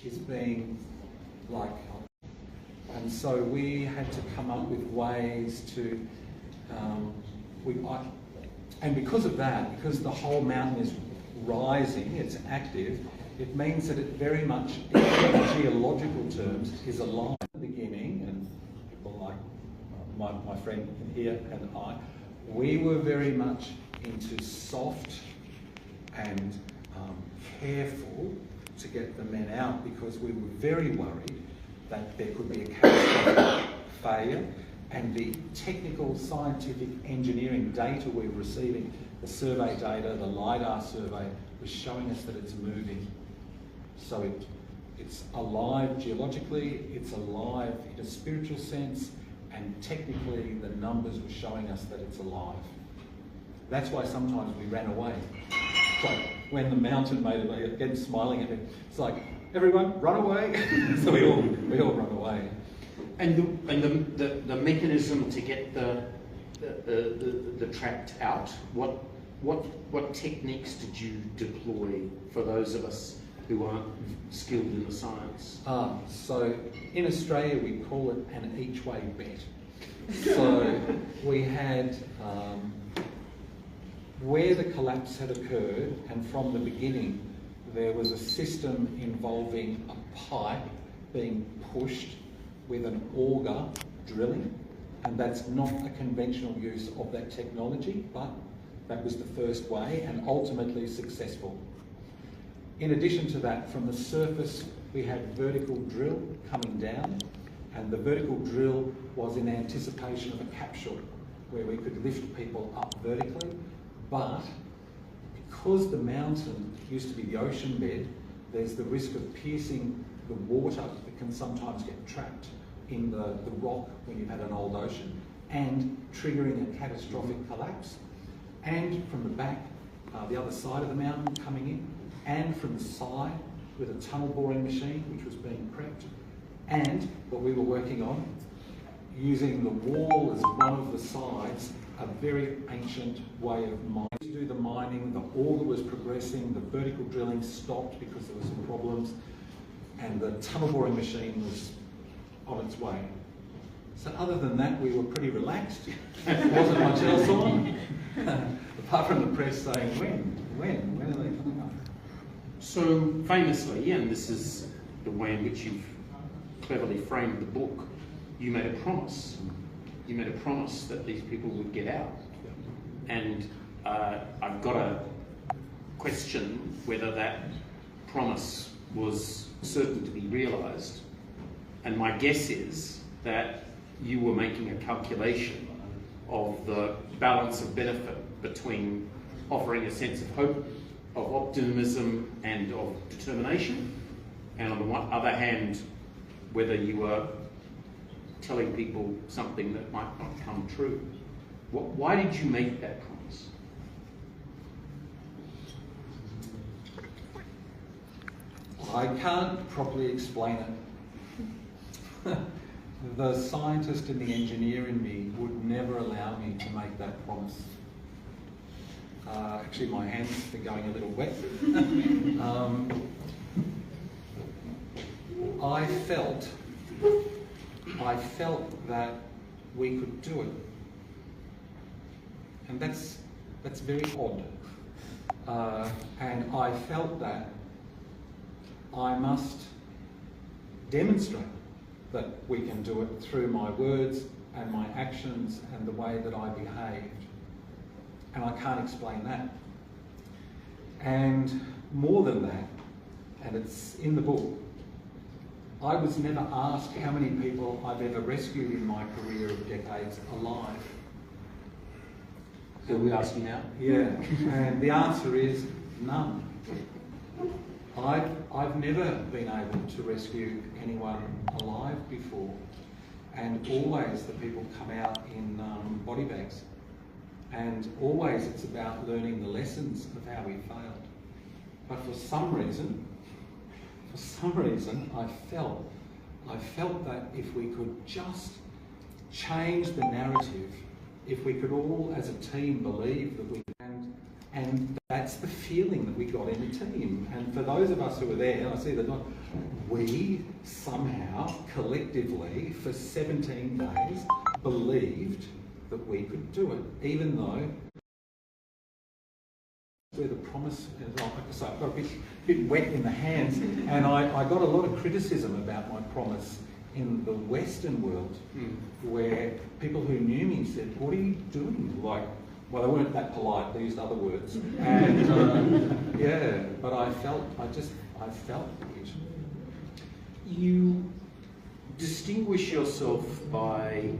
is being like, and so we had to come up with ways to, and because of that, because the whole mountain is rising, it's active, it means that it very much, in geological terms, is alive at the beginning, and people like my friend here and I, we were very much into soft and careful to get the men out, because we were very worried that there could be a catastrophic failure, and the technical, scientific, engineering data we were receiving, the survey data, the LiDAR survey, was showing us that it's moving. So it's alive geologically, it's alive in a spiritual sense, and technically the numbers were showing us that it's alive. That's why sometimes we ran away. It's like when the mountain made it, again smiling at me, it's like, everyone, run away. So we all run away. And the mechanism to get the tract out, what techniques did you deploy for those of us who aren't skilled in the science? So in Australia we call it an each way bet. So we had where the collapse had occurred, and from the beginning there was a system involving a pipe being pushed with an auger drilling, and that's not a conventional use of that technology, but that was the first way and ultimately successful. In addition to that, from the surface we had vertical drill coming down, and the vertical drill was in anticipation of a capsule where we could lift people up vertically, but because the mountain used to be the ocean bed, there's the risk of piercing the water that can sometimes get trapped in the rock when you've had an old ocean, and triggering a catastrophic collapse. And from the back, the other side of the mountain coming in, and from the side with a tunnel boring machine which was being prepped, and what we were working on, using the wall as one of the sides, a very ancient way of mining. To do the mining, the auger was progressing, the vertical drilling stopped because there were some problems, and the tunnel boring machine was on its way. So other than that, we were pretty relaxed. There wasn't much else on, apart from the press saying, when are they coming up? So famously, and this is the way in which you've cleverly framed the book, you made a promise. You made a promise that these people would get out. And I've got to question whether that promise was certain to be realised. And my guess is that you were making a calculation of the balance of benefit between offering a sense of hope, of optimism and of determination, and on the other hand, whether you were telling people something that might not come true. Why did you make that promise? I can't properly explain it. The scientist and the engineer in me would never allow me to make that promise. Actually, my hands are going a little wet. I felt that we could do it, and that's very odd. And I felt that I must demonstrate that we can do it through my words and my actions and the way that I behaved. And I can't explain that. And more than that, and it's in the book, I was never asked how many people I've ever rescued in my career of decades alive. So we ask you now? Yeah, and the answer is none. I've never been able to rescue anyone alive before, and always the people come out in body bags, and always it's about learning the lessons of how we failed. But for some reason, I felt that if we could just change the narrative, if we could all as a team believe that we can, and that's the feeling that we got in the team. And for those of us who were there, I see that we somehow, collectively, for 17 days, believed that we could do it, even though where the promise is on. So I got a bit wet in the hands, and I got a lot of criticism about my promise in the Western world, where people who knew me said, "What are you doing?" Like, well, they weren't that polite; they used other words. And yeah, but I felt it. You distinguish yourself by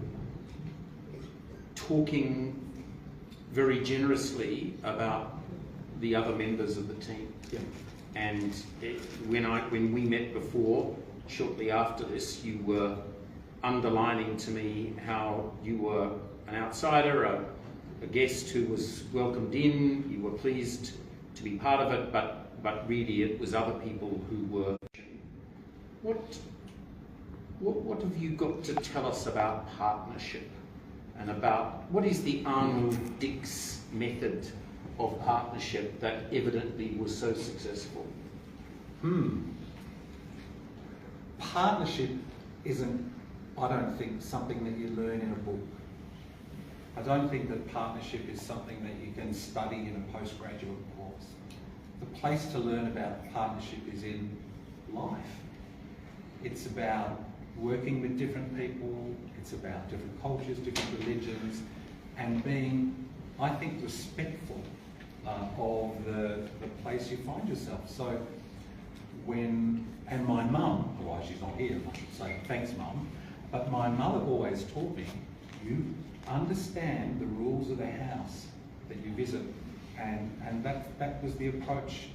talking very generously about the other members of the team. Yeah. And when we met before, shortly after this, you were underlining to me how you were an outsider, a guest who was welcomed in, you were pleased to be part of it, but really it was other people who were. What have you got to tell us about partnership and about what is the Arnold Dix method of partnership that evidently was so successful? Partnership isn't, I don't think, something that you learn in a book. I don't think that partnership is something that you can study in a postgraduate course. The place to learn about partnership is in life. It's about working with different people, it's about different cultures, different religions, and being, I think, respectful of the place you find yourself. So and my mum, otherwise she's not here, I should say, thanks Mum, but my mother always taught me, you understand the rules of the house that you visit, and that was the approach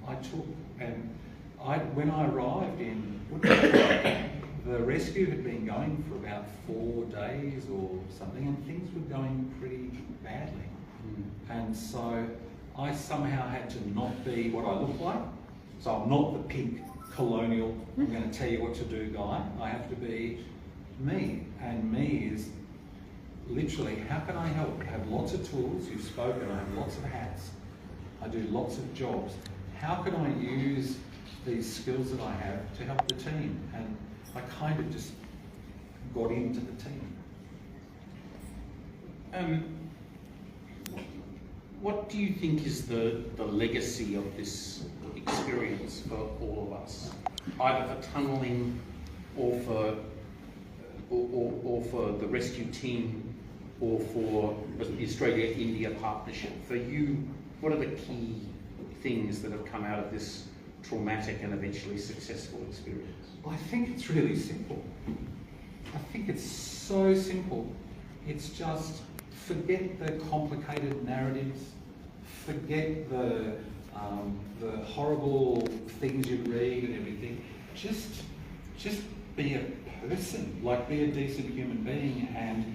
I took. And when I arrived in Woodford, the rescue had been going for about 4 days or something, and things were going pretty badly. And so I somehow had to not be what I look like. So I'm not the pink colonial, I'm going to tell you what to do guy. I have to be me. And me is literally, how can I help? I have lots of tools, you've spoken, I have lots of hats. I do lots of jobs. How can I use these skills that I have to help the team? And I kind of just got into the team. What do you think is the legacy of this experience for all of us, either for tunnelling or for the rescue team or for the Australia-India partnership? For you, what are the key things that have come out of this traumatic and eventually successful experience? I think it's really simple. I think it's so simple. It's just forget the complicated narratives, forget the horrible things you read and everything. Just be a person, like be a decent human being and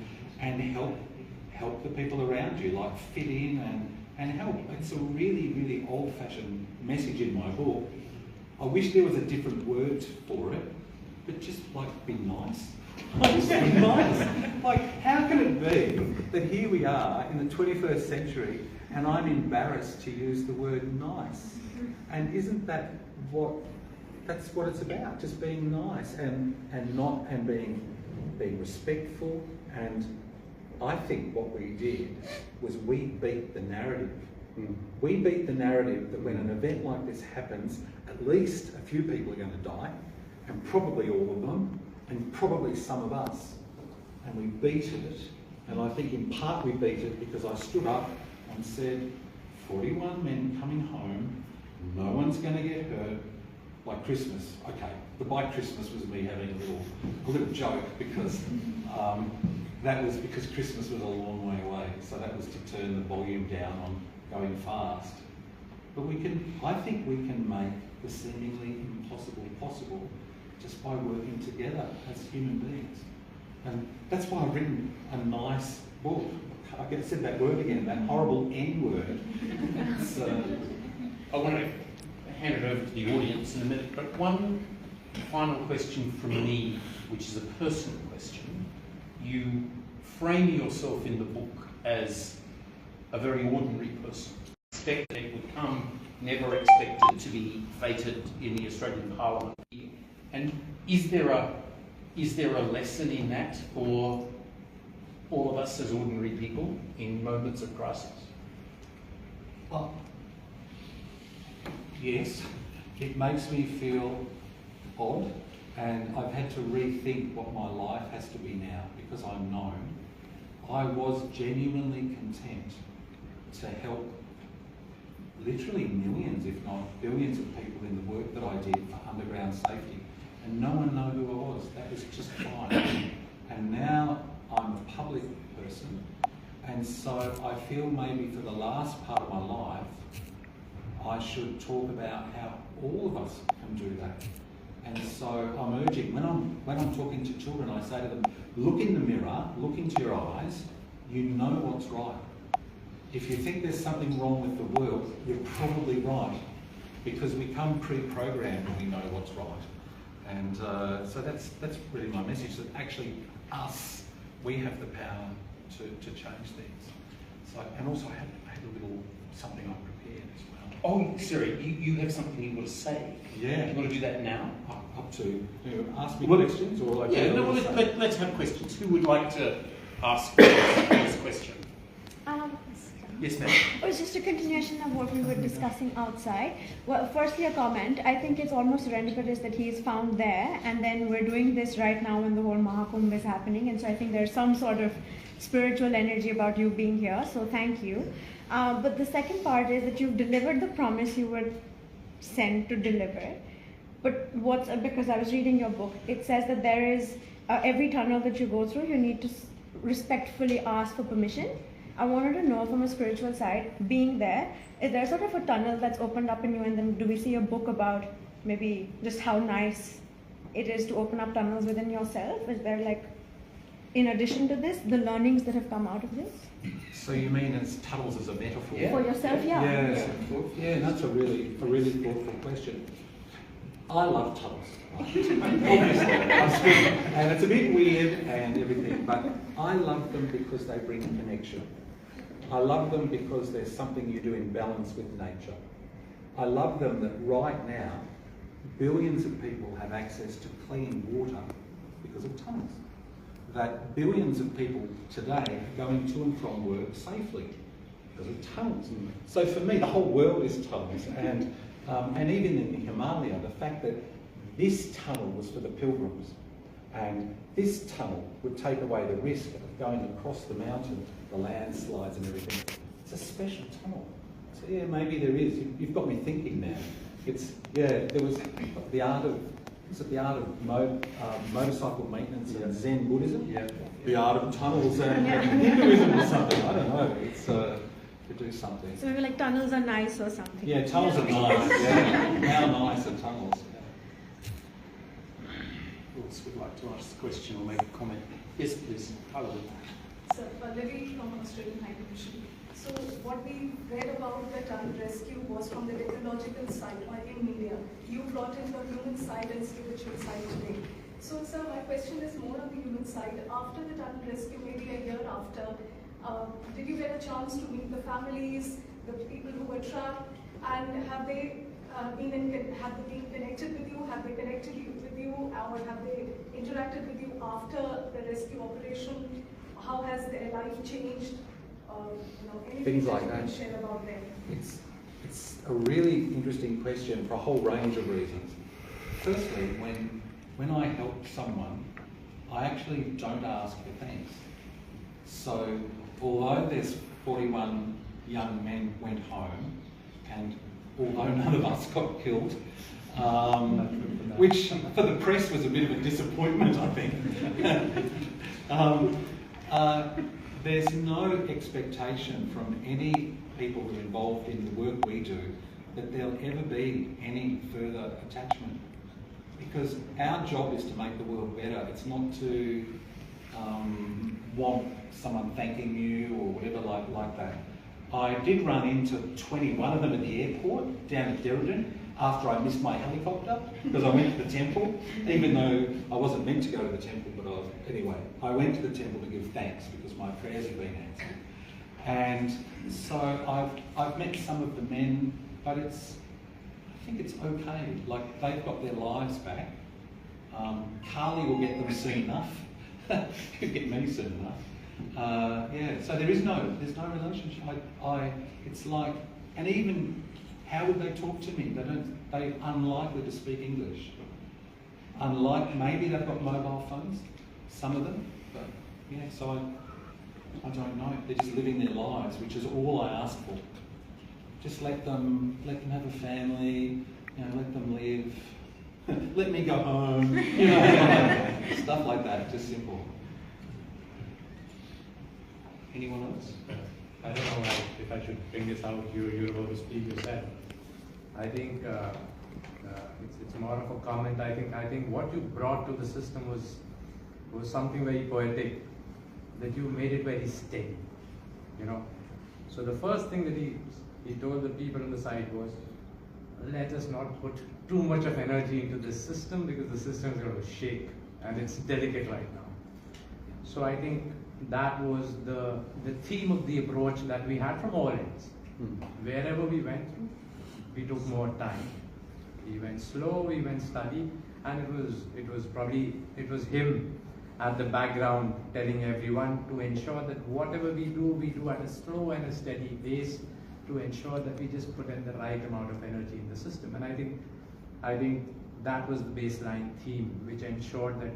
help the people around you, like fit in and help. It's a really, really old-fashioned message in my book. I wish there was a different word for it, but just like be nice. Just be nice. Like, how can it be that here we are in the 21st century and I'm embarrassed to use the word nice? And isn't that that's what it's about, just being nice and being respectful. And I think what we did was we beat the narrative. We beat the narrative that when an event like this happens, at least a few people are going to die, and probably all of them, and probably some of us. And we beat it, and I think in part we beat it because I stood up and said, 41 men coming home, no one's going to get hurt. Like Christmas, okay, the by Christmas was me having a little joke because that was because Christmas was a long way away, so that was to turn the volume down on going fast. But I think we can make the seemingly impossible possible just by working together as human beings. And that's why I've written a nice book. I said that word again, that horrible N word. I want to hand it over to the audience in a minute, but one final question from me, which is a personal question. You frame yourself in the book as a very ordinary person. expected it would come, never expected to be feted in the Australian Parliament. And is there a lesson in that for all of us as ordinary people in moments of crisis? Well, yes, it makes me feel odd, and I've had to rethink what my life has to be now because I'm known. I was genuinely content to help literally millions, if not billions of people in the work that I did for underground safety, and no one knew who I was. That was just fine. And now I'm a public person, and so I feel maybe for the last part of my life I should talk about how all of us can do that. And so I'm urging, when I'm talking to children, I say to them, look in the mirror, look into your eyes, you know what's right. If you think there's something wrong with the world, you're probably right, because we come pre-programmed and we know what's right. And so that's really my message, that actually us, we have the power to change things. So, and also I had a little something I prepared as well. Oh, sorry, you have something you want to say? Yeah. Do you want to do that now? Up to ask me questions, or like let's have questions. Who would like to ask this question? Yes, ma'am. It was just a continuation of what we were discussing outside. Well, firstly, a comment. I think it's almost serendipitous that he is found there, and then we're doing this right now when the whole Mahakumbh is happening, and so I think there's some sort of spiritual energy about you being here, so thank you. But the second part is that you've delivered the promise you were sent to deliver. But because I was reading your book, it says that there is, every tunnel that you go through, you need to respectfully ask for permission. I wanted to know from a spiritual side, being there, is there sort of a tunnel that's opened up in you, and then do we see a book about maybe just how nice it is to open up tunnels within yourself? Is there, like, in addition to this, the learnings that have come out of this? So you mean it's tunnels as a metaphor? For yourself, yeah. Yeah, that's a really thoughtful question. I love tunnels, obviously, and it's a bit weird and everything, but I love them because they bring connection. I love them because there's something you do in balance with nature. I love them that right now, billions of people have access to clean water because of tunnels. That billions of people today are going to and from work safely because of tunnels. So for me, the whole world is tunnels, and even in the Himalaya, the fact that this tunnel was for the pilgrims, and this tunnel would take away the risk of going across the mountain, the landslides and everything. It's a special tunnel. So yeah, maybe there is. You've got me thinking now. There was the art of motorcycle maintenance and Zen Buddhism? Yeah. The art of tunnels and Hinduism or something. I don't know. It's to do something. So maybe like tunnels are nice or something. Yeah, tunnels are nice. Yeah. How nice are tunnels? Who else would like to ask the question or make a comment? Yes, please. Hello. So, Pallavi from Australian High Commission. So, what we read about the tunnel rescue was from the technological side or in media. You brought in the human side and spiritual side today. So, sir, my question is more on the human side. After the tunnel rescue, maybe a year after, did you get a chance to meet the families, the people who were trapped, and have they been connected with you? Have they connected with you, or have they interacted with you after the rescue operation? How has their life changed? Things like that. You can share about them. It's a really interesting question for a whole range of reasons. Firstly, when I help someone, I actually don't ask for thanks. So although there's 41 young men went home, and although none of us got killed, which for the press was a bit of a disappointment, I think. There's no expectation from any people who are involved in the work we do that there'll ever be any further attachment. Because our job is to make the world better. It's not to want someone thanking you or whatever like that. I did run into 21 of them at the airport down at Derridin after I missed my helicopter because I went to the temple, even though I wasn't meant to go to the temple, but anyway, I went to the temple to give thanks because my prayers had been answered. And so I've met some of the men, but I think it's okay. Like, they've got their lives back. Carly will get them soon enough. He'll get me soon enough. Yeah, so there's no relationship. It's like, and even how would they talk to me? They're unlikely to speak English. Maybe they've got mobile phones, some of them, but yeah, so I don't know. They're just living their lives, which is all I ask for. Just let them have a family, let them live. Let me go home, stuff like that, just simple. Anyone else? I don't know if I should bring this out. You're about to speak yourself. I think it's more of a comment. I think what you brought to the system was something very poetic. That you made it very steady. So the first thing that he told the people on the side was, let us not put too much of energy into this system because the system is going to shake and it's delicate right now. So I think that was the theme of the approach that we had from all ends. Wherever we went through, we took more time. We went slow, we went steady, and it was him at the background telling everyone to ensure that whatever we do at a slow and a steady pace to ensure that we just put in the right amount of energy in the system. And I think that was the baseline theme, which ensured that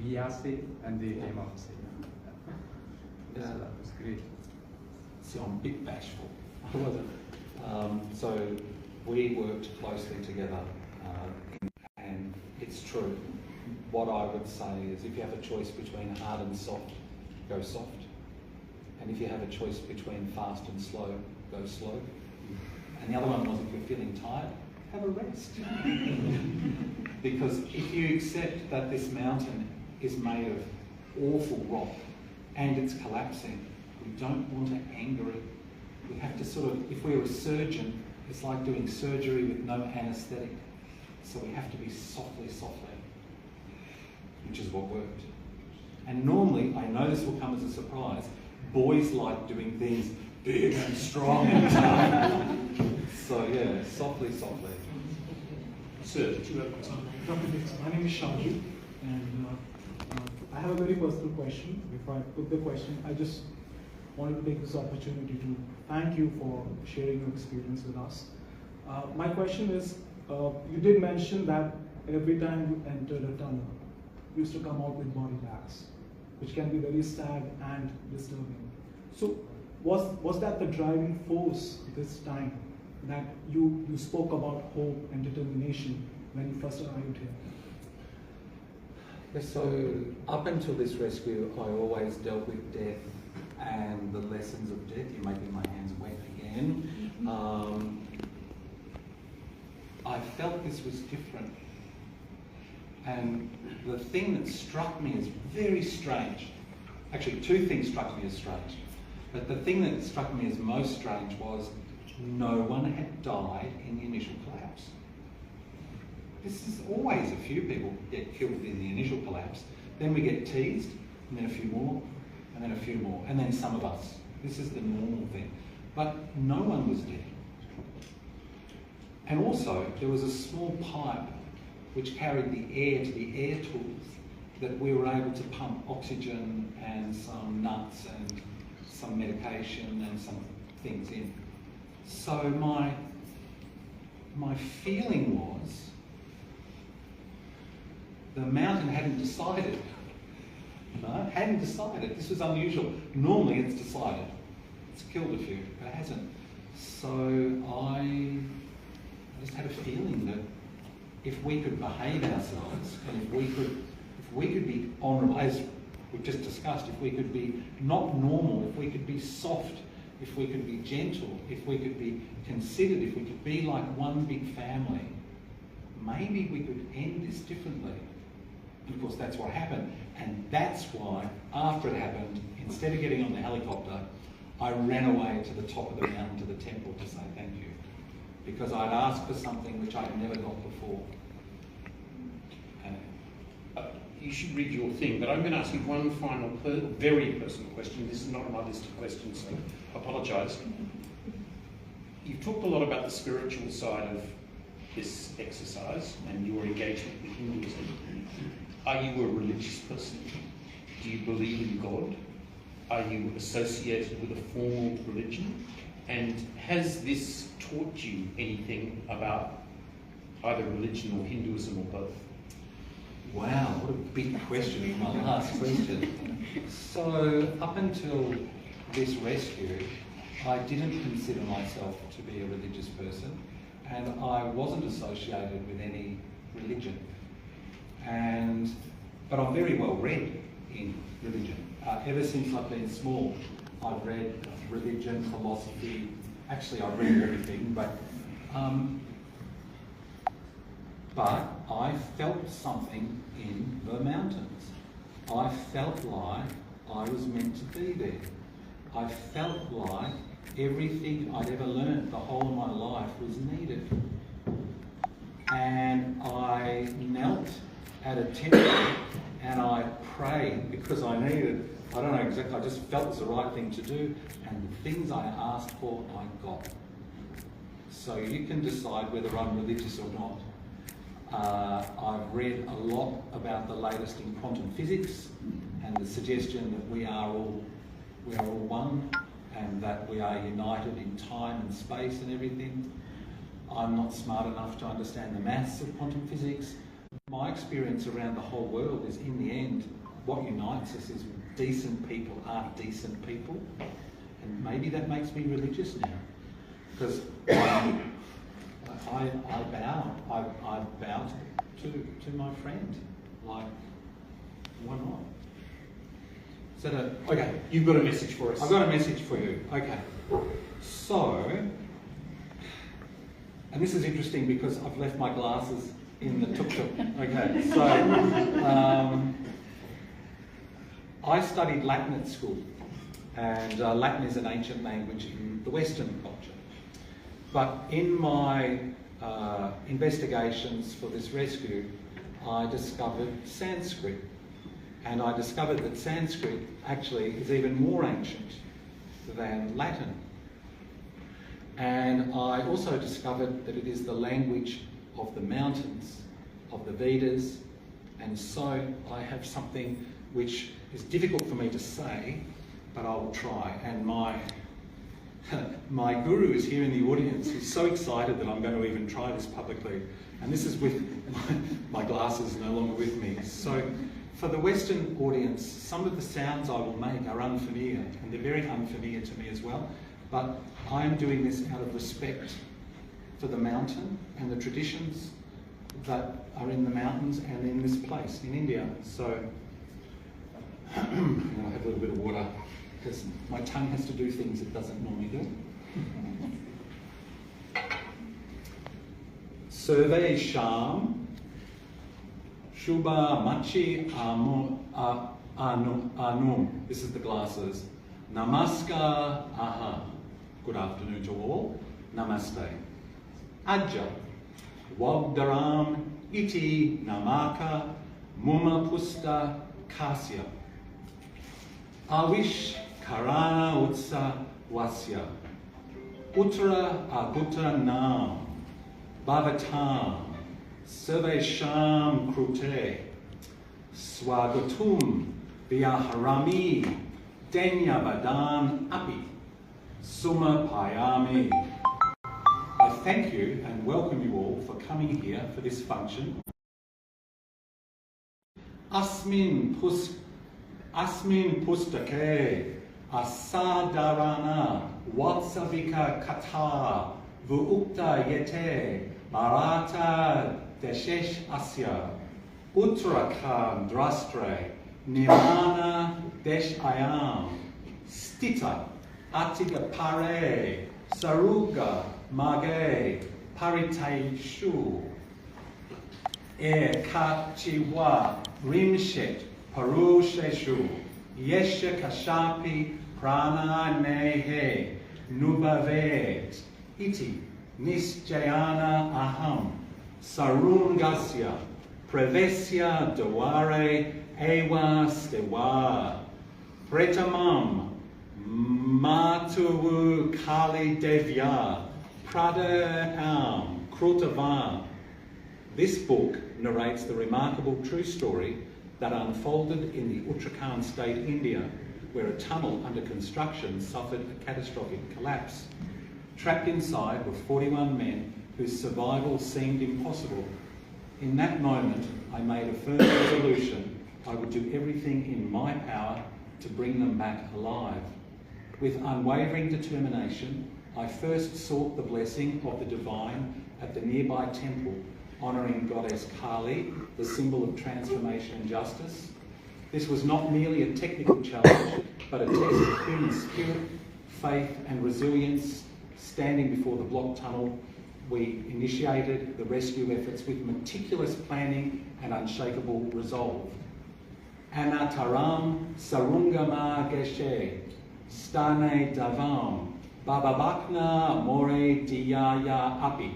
we are safe and they came out safe. So that was great. See, I'm a bit bashful. I wasn't. So we worked closely together, and it's true. What I would say is, if you have a choice between hard and soft, go soft. And if you have a choice between fast and slow, go slow. And the other one was, if you're feeling tired, have a rest. Because if you accept that this mountain is made of awful rock and it's collapsing, we don't want to anger it. We have to sort of, if we're a surgeon, it's like doing surgery with no anaesthetic. So we have to be softly, which is what worked. And normally, I know this will come as a surprise, boys like doing things big and strong and tough. So yeah, softly. Sir, did you have a question? Dr. Dixon, my name is Shaju, and I have a very personal question. Before I put the question, I just wanted to take this opportunity to thank you for sharing your experience with us. My question is, you did mention that every time you entered a tunnel, you used to come out with body bags, which can be very sad and disturbing. So was that the driving force this time, that you spoke about hope and determination when you first arrived here? So up until this rescue, I always dealt with death and the lessons of death. You're making my hands wet again. I felt this was different. And the thing that struck me as very strange, actually two things struck me as strange, but the thing that struck me as most strange was no one had died in the initial collapse. This is always a few people get killed in the initial collapse, then we get teased, and then a few more, and then a few more, and then some of us. This is the normal thing. But no one was dead. And also, there was a small pipe which carried the air to the air tools that we were able to pump oxygen and some nuts and some medication and some things in. So my feeling was the mountain hadn't decided. No, hadn't decided. This was unusual. Normally it's decided. It's killed a few, but it hasn't. So I just had a feeling that if we could behave ourselves, and if we could be honourable, as we've just discussed, if we could be not normal, if we could be soft, if we could be gentle, if we could be considered, if we could be like one big family, maybe we could end this differently. And of course that's what happened. And that's why, after it happened, instead of getting on the helicopter, I ran away to the top of the mountain to the temple to say thank you. Because I'd asked for something which I'd never got before. you should read your thing, but I'm going to ask you one final, very personal question. This is not on my list of questions, so I apologise. You've talked a lot about the spiritual side of this exercise and your engagement with Hinduism. Are you a religious person? Do you believe in God? Are you associated with a formal religion? And has this taught you anything about either religion or Hinduism or both? Wow, what a big question in my last question. So, up until this rescue, I didn't consider myself to be a religious person, and I wasn't associated with any religion. But I'm very well read in religion. Ever since I've been small, I've read religion, philosophy. Actually, I've read everything, but I felt something in the mountains. I felt like I was meant to be there. I felt like everything I'd ever learned the whole of my life was needed. And I knelt at a temple and I prayed because I needed, I don't know exactly, I just felt it was the right thing to do, and the things I asked for, I got. So you can decide whether I'm religious or not. I've read a lot about the latest in quantum physics and the suggestion that we are all one and that we are united in time and space and everything. I'm not smart enough to understand the maths of quantum physics. My experience around the whole world is, in the end, what unites us is decent people are decent people, and maybe that makes me religious now, because I bow to my friend. Like, why not? Is that okay? You've got a message for us. I've got a message for you. Okay. So, and this is interesting because I've left my glasses in the tuk-tuk. Okay. So, I studied Latin at school, and Latin is an ancient language in the Western culture. But in my investigations for this rescue, I discovered Sanskrit. And I discovered that Sanskrit actually is even more ancient than Latin. And I also discovered that it is the language of the mountains, of the Vedas. And so I have something which is difficult for me to say, but I will try. And my guru is here in the audience. He's so excited that I'm going to even try this publicly. And this is with my glasses no longer with me. So for the Western audience, some of the sounds I will make are unfamiliar, and they're very unfamiliar to me as well. But I am doing this out of respect for the mountain and the traditions that are in the mountains and in this place, in India. So I'll have a little bit of water, because my tongue has to do things it doesn't normally do. Survey Sham, Shubha Machi Anum. This is the glasses. Namaskar Aha. Good afternoon to all. Namaste. Ajja. Wagdaram Iti Namaka Muma Pusta Kasya. Avish Karana Utsa Wasya. Uttara Aguta Nam. Bhavatam. Sarvesham Krute. Swagatum Vyaharami. Denyavadan Api. Summa Payami. I thank you and welcome you all for coming here for this function. Asmin Pustake Asadarana Vatsavika Kata Vuukta Yete Bharata Deshesh Asya Uttarakhand Drastre Nirmana Desh Ayam Stita Atigapare Saruga Mage Paritay Shu Kachiwa Rimshet Parusheshu Yesha Kashapi Prana Nehe Nubavet Iti Nischayana Aham Sarungasya Prevesia Deware Ewa Stewa, Pretamam, Matuwu Kali Devya, Prada Am, Krutavan. This book narrates the remarkable true story that unfolded in the Uttarakhand state, India, where a tunnel under construction suffered a catastrophic collapse. Trapped inside were 41 men whose survival seemed impossible. In that moment, I made a firm resolution I would do everything in my power to bring them back alive. With unwavering determination, I first sought the blessing of the divine at the nearby temple, honouring goddess Kali, the symbol of transformation and justice. This was not merely a technical challenge, but a test of human spirit, faith and resilience. Standing before the blocked tunnel, we initiated the rescue efforts with meticulous planning and unshakable resolve. Anataram Sarungama Geshe, Stane Davam, Bababakna More Diyaya Api,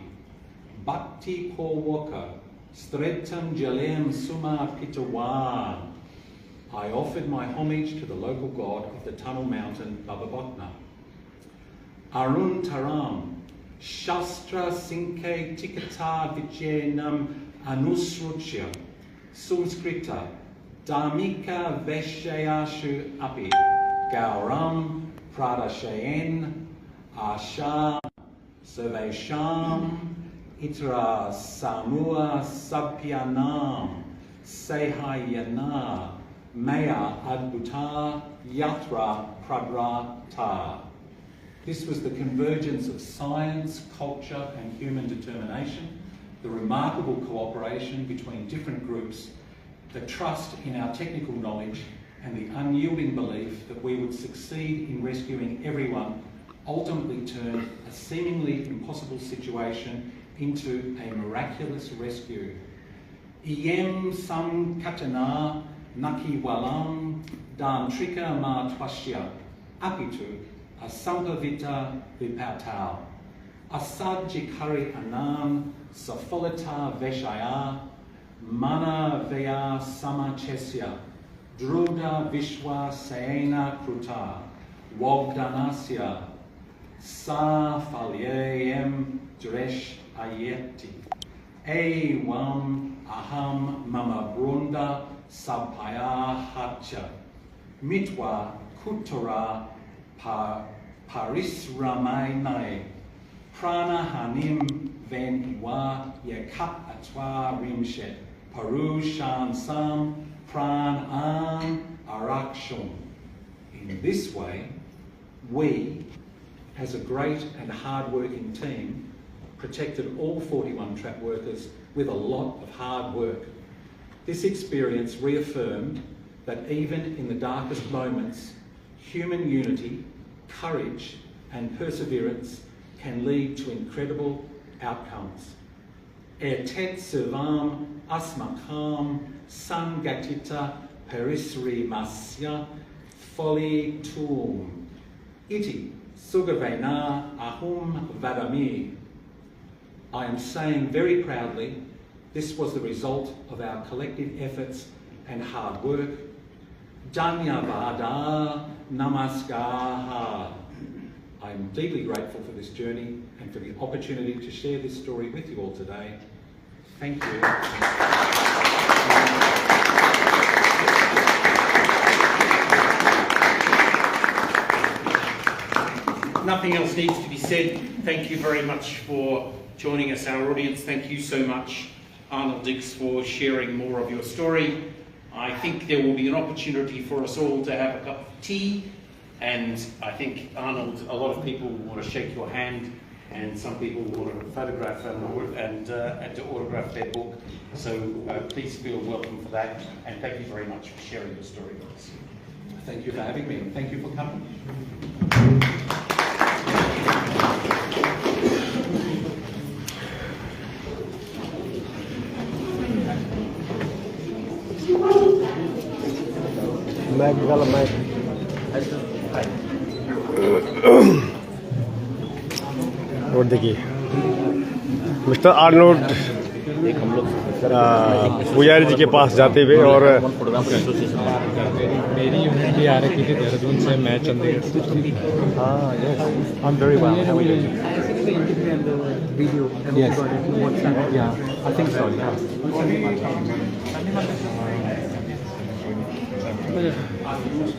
Bhakti Porwaka, Stretam Jalem Suma Pitawan. I offered my homage to the local god of the tunnel mountain, Bababakna. Arun Taram, Shastra Sinke Tikata Vijayanam Anusruchya, Sumskrita, Dharmika Veshayashu Api, Gauram Pradashayen, Asham, Sarvesham, Itra Samua Sapyanam, Sehayana, Maya Adbhuta, Yatra Pradrata. This was the convergence of science, culture and human determination, the remarkable cooperation between different groups, the trust in our technical knowledge and the unyielding belief that we would succeed in rescuing everyone ultimately turned a seemingly impossible situation into a miraculous rescue. Iem sam katana naki walam dan trika ma twashya apitu asampavita vipatau asad jikari anam safolita veshaya mana veya samachesya druda vishwa saena kruta wogdanasya sa falyem dresh ayeti evam aham mama brunda sapaya hatcha mitwa kutora parisramainai pranahanim venwa yekat atwa rimshet parushan sam pran an arakshum. In this way, we, as a great and hard-working team, protected all 41 trapped workers with a lot of hard work. This experience reaffirmed that even in the darkest moments, human unity, courage and perseverance can lead to incredible outcomes. Etet servam asmakam sangatita perisri masya foli tum iti sugavena ahum vadami. I am saying very proudly, this was the result of our collective efforts and hard work. Dhanyavada namaskar. I am deeply grateful for this journey and for the opportunity to share this story with you all today. Thank you. Nothing else needs to be said. Thank you very much for joining us, our audience. Thank you so much, Arnold Dix, for sharing more of your story. I think there will be an opportunity for us all to have a cup of tea, and I think, Arnold, a lot of people want to shake your hand, and some people want to photograph and to autograph their book. So please feel welcome for that, and thank you very much for sharing your story with us. Thank you for having me, and thank you for coming. और देखिए mister Arnold एक हम लोग पुजारी जी के पास जाते हुए और मेरी यूनिट भी आ रखी थी देहरादून से, मैं चंडीगढ़। हाँ yes I am very well how are you Video. Yes. Yeah, I think so. Yeah.